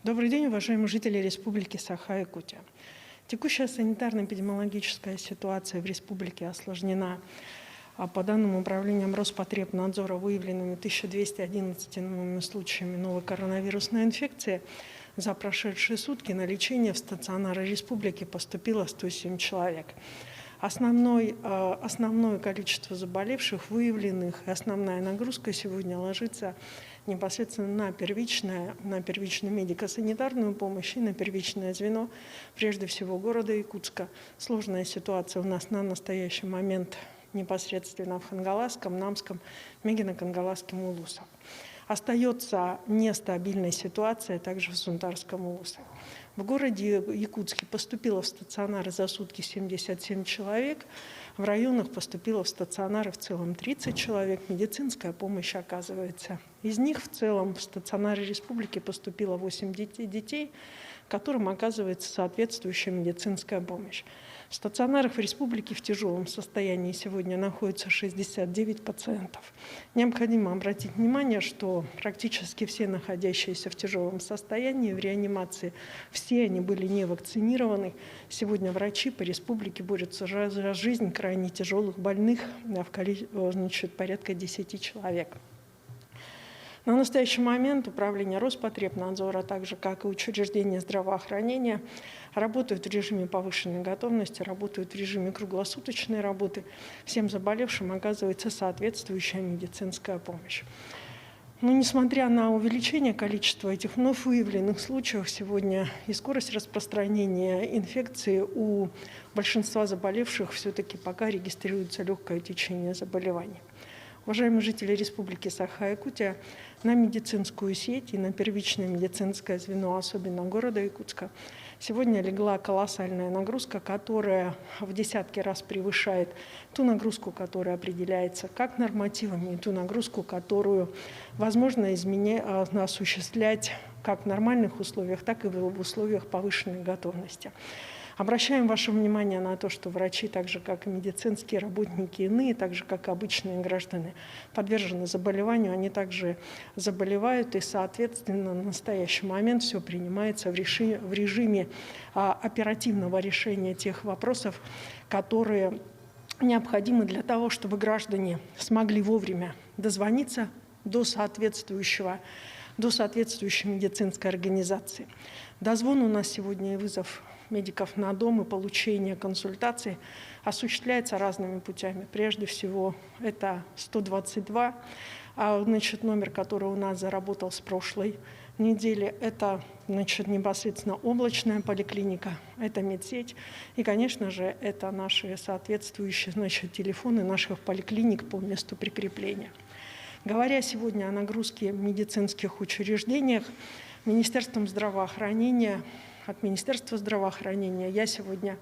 Добрый день, уважаемые жители Республики Саха-Якутия. Текущая санитарно-эпидемиологическая ситуация в республике осложнена. По данным управлением Роспотребнадзора выявленными 1211 новыми случаями новой коронавирусной инфекции. За прошедшие сутки на лечение в стационары республики поступило 107 человек. Основное количество заболевших, выявленных, и основная нагрузка сегодня ложится непосредственно на первичную медико-санитарную помощь и на первичное звено, прежде всего города Якутска. Сложная ситуация у нас на настоящий момент непосредственно в Хангаласском, Намском, Мегино-Кангаласском улусах. Остается нестабильная ситуация также в Сунтарском улусе. В городе Якутске поступило в стационары за сутки 77 человек, в районах поступило в стационары в целом 30 человек, медицинская помощь оказывается. Из них в целом в стационары республики поступило 8 детей, которым оказывается соответствующая медицинская помощь. В стационарах в республике в тяжелом состоянии сегодня находится 69 пациентов. Необходимо обратить внимание, что практически все находящиеся в тяжелом состоянии в реанимации, все они были не вакцинированы. Сегодня врачи по республике борются за жизнь крайне тяжелых больных, в количестве порядка 10 человек. На настоящий момент управление Роспотребнадзора, так же как и учреждения здравоохранения, работают в режиме повышенной готовности, работают в режиме круглосуточной работы. Всем заболевшим оказывается соответствующая медицинская помощь. Но несмотря на увеличение количества этих вновь выявленных случаев, сегодня и скорость распространения инфекции у большинства заболевших все-таки пока регистрируется легкое течение заболевания. Уважаемые жители Республики Саха-Якутия, на медицинскую сеть и на первичное медицинское звено, особенно города Якутска, сегодня легла колоссальная нагрузка, которая в десятки раз превышает ту нагрузку, которая определяется как нормативами, и ту нагрузку, которую возможно осуществлять как в нормальных условиях, так и в условиях повышенной готовности. Обращаем ваше внимание на то, что врачи, так же как и медицинские работники иные, так же как и обычные граждане, подвержены заболеванию, они также заболевают, и, соответственно, на настоящий момент все принимается в режиме оперативного решения тех вопросов, которые необходимы для того, чтобы граждане смогли вовремя дозвониться до соответствующей медицинской организации. Дозвон у нас сегодня и вызов медиков на дом и получение консультаций осуществляется разными путями. Прежде всего, это 122, номер, который у нас заработал с прошлой недели. Это непосредственно облачная поликлиника, это медсеть. И, конечно же, это наши соответствующие телефоны наших поликлиник по месту прикрепления. Говоря сегодня о нагрузке в медицинских учреждениях, Министерством здравоохранения, от Министерства здравоохранения я сегодня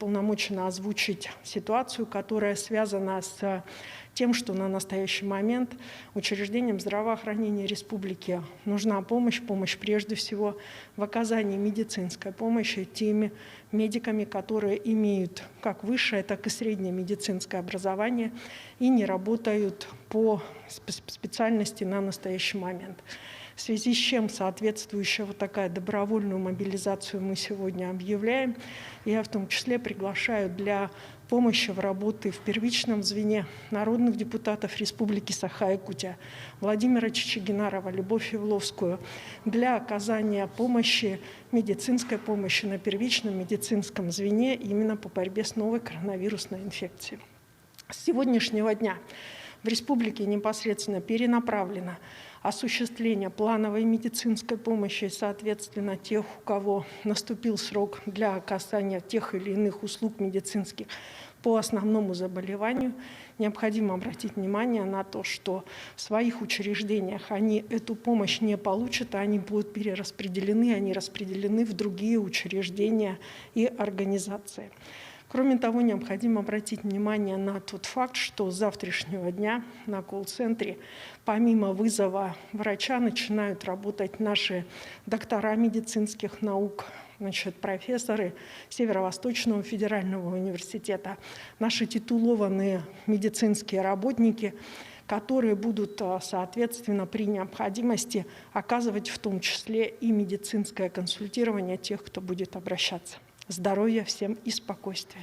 полномочена озвучить ситуацию, которая связана с тем, что на настоящий момент учреждениям здравоохранения республики нужна помощь прежде всего в оказании медицинской помощи теми медиками, которые имеют как высшее, так и среднее медицинское образование и не работают по специальности на настоящий момент. В связи с чем соответствующую такая добровольную мобилизацию мы сегодня объявляем. Я в том числе приглашаю для помощи в работе в первичном звене народных депутатов Республики Саха-Якутия Владимира Чичигинарова, Любовь Евловскую для оказания помощи, медицинской помощи на первичном медицинском звене именно по борьбе с новой коронавирусной инфекцией. С сегодняшнего дня в республике непосредственно перенаправлено осуществление плановой медицинской помощи, соответственно, тех, у кого наступил срок для оказания тех или иных услуг медицинских по основному заболеванию. Необходимо обратить внимание на то, что в своих учреждениях они эту помощь не получат, а они будут перераспределены, они распределены в другие учреждения и организации. Кроме того, необходимо обратить внимание на тот факт, что с завтрашнего дня на колл-центре помимо вызова врача начинают работать наши доктора медицинских наук, профессоры Северо-Восточного федерального университета, наши титулованные медицинские работники, которые будут, соответственно, при необходимости оказывать в том числе и медицинское консультирование тех, кто будет обращаться. Здоровья всем и спокойствия.